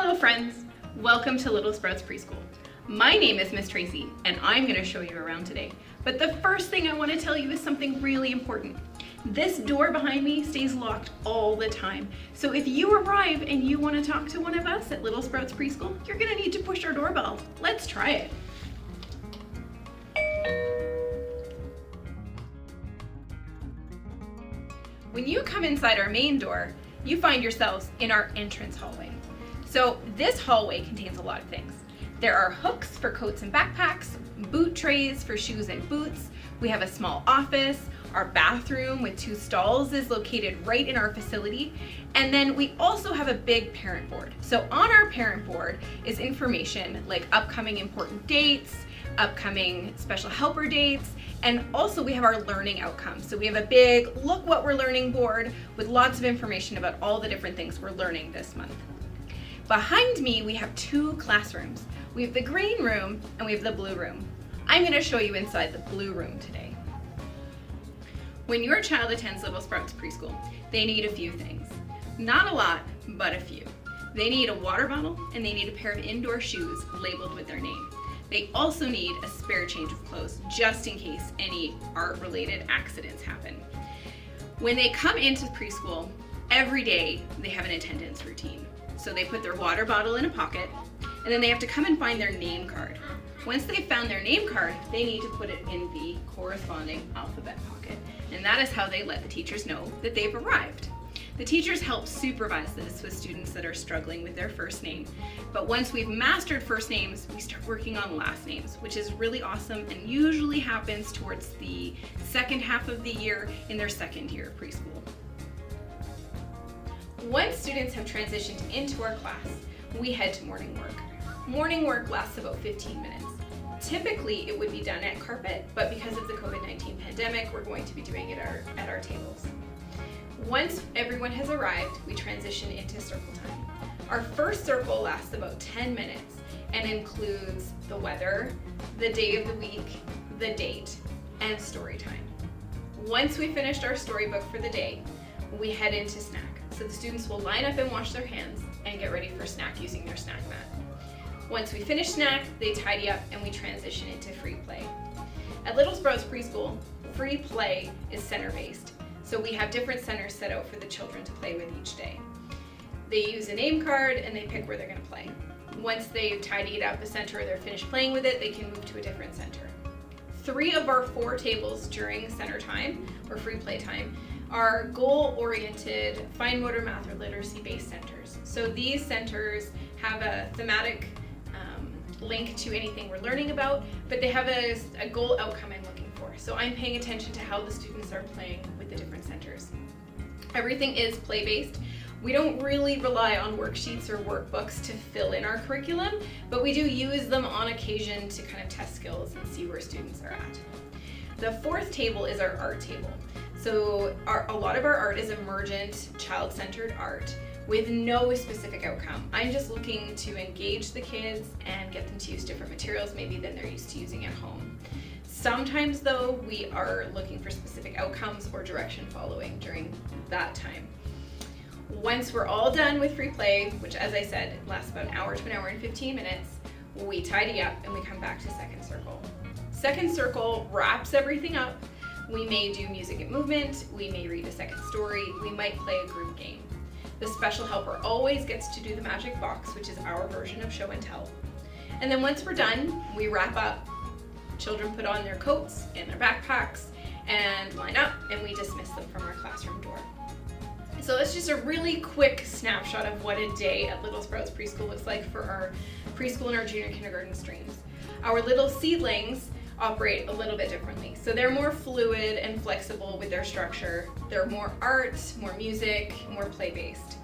Hello friends, welcome to Little Sprouts Preschool. My name is Miss Tracy and I'm going to show you around today. But the first thing I want to tell you is something really important. This door behind me stays locked all the time. So if you arrive and you want to talk to one of us at Little Sprouts Preschool, you're going to need to push our doorbell. Let's try it. When you come inside our main door, you find yourselves in our entrance hallway. So this hallway contains a lot of things. There are hooks for coats and backpacks, boot trays for shoes and boots. We have a small office. Our bathroom with 2 stalls is located right in our facility. And then we also have a big parent board. So on our parent board is information like upcoming important dates, upcoming special helper dates, and also we have our learning outcomes. So we have a big look what we're learning board with lots of information about all the different things we're learning this month. Behind me, we have 2 classrooms. We have the green room and we have the blue room. I'm going to show you inside the blue room today. When your child attends Little Sprouts Preschool, they need a few things. Not a lot, but a few. They need a water bottle and they need a pair of indoor shoes labeled with their name. They also need a spare change of clothes just in case any art-related accidents happen. When they come into preschool, every day they have an attendance routine. So they put their water bottle in a pocket, and then they have to come and find their name card. Once they've found their name card, they need to put it in the corresponding alphabet pocket. And that is how they let the teachers know that they've arrived. The teachers help supervise this with students that are struggling with their first name. But once we've mastered first names, we start working on last names, which is really awesome and usually happens towards the second half of the year in their second year of preschool. Once students have transitioned into our class, we head to morning work. Morning work lasts about 15 minutes. Typically, it would be done at carpet, but because of the COVID-19 pandemic, we're going to be doing it at our tables. Once everyone has arrived, we transition into circle time. Our first circle lasts about 10 minutes and includes the weather, the day of the week, the date, and story time. Once we finished our storybook for the day, we head into snack. So the students will line up and wash their hands and get ready for snack using their snack mat. Once we finish snack, they tidy up and we transition into free play. At Little Sprouts Preschool, free play is center-based. So we have different centers set out for the children to play with each day. They use a name card and they pick where they're going to play. Once they've tidied up a center or they're finished playing with it, they can move to a different center. 3 of our 4 tables during center time or free play time are goal-oriented, fine motor, math, or literacy-based centers. So these centers have a thematic link to anything we're learning about, but they have a goal outcome I'm looking for. So I'm paying attention to how the students are playing with the different centers. Everything is play-based. We don't really rely on worksheets or workbooks to fill in our curriculum, but we do use them on occasion to kind of test skills and see where students are at. The 4th table is our art table. So a lot of our art is emergent, child-centered art with no specific outcome. I'm just looking to engage the kids and get them to use different materials maybe than they're used to using at home. Sometimes though, we are looking for specific outcomes or direction following during that time. Once we're all done with free play, which as I said, lasts about an hour to an hour and 15 minutes, we tidy up and we come back to second circle. Second circle wraps everything up. We may do music and movement, we may read a second story, we might play a group game. The special helper always gets to do the magic box, which is our version of show and tell. And then once we're done, we wrap up. Children put on their coats and their backpacks and line up, and we dismiss them from our classroom door. So that's just a really quick snapshot of what a day at Little Sprouts Preschool looks like for our preschool and our junior kindergarten streams. Our little seedlings operate a little bit differently. So they're more fluid and flexible with their structure. They're more art, more music, more play-based.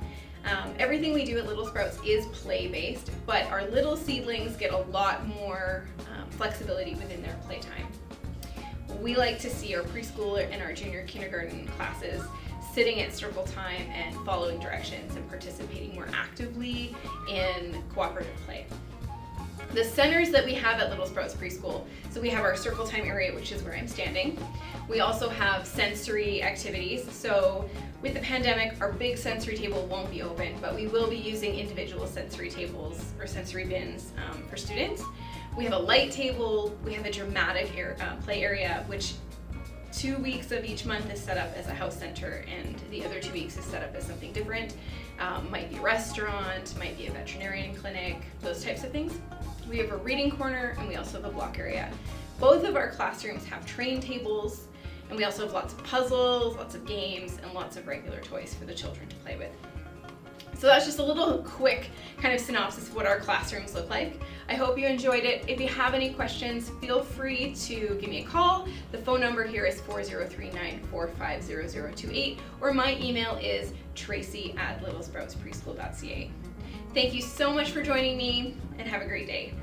Everything we do at Little Sprouts is play-based, but our little seedlings get a lot more flexibility within their playtime. We like to see our preschool and our junior kindergarten classes sitting at circle time and following directions and participating more actively in cooperative play. The centers that we have at Little Sprouts Preschool, so we have our circle time area, which is where I'm standing. We also have sensory activities. So with the pandemic, our big sensory table won't be open, but we will be using individual sensory tables or sensory bins for students. We have a light table, we have a dramatic play area, which 2 weeks of each month is set up as a house center, and the other 2 weeks is set up as something different. Might be a restaurant, might be a veterinarian clinic, those types of things. We have a reading corner, and we also have a block area. Both of our classrooms have train tables, and we also have lots of puzzles, lots of games, and lots of regular toys for the children to play with. So that's just a little quick kind of synopsis of what our classrooms look like. I hope you enjoyed it. If you have any questions, feel free to give me a call. The phone number here is 4039450028, or my email is tracy@littlesproutspreschool.ca. Thank you so much for joining me, and have a great day.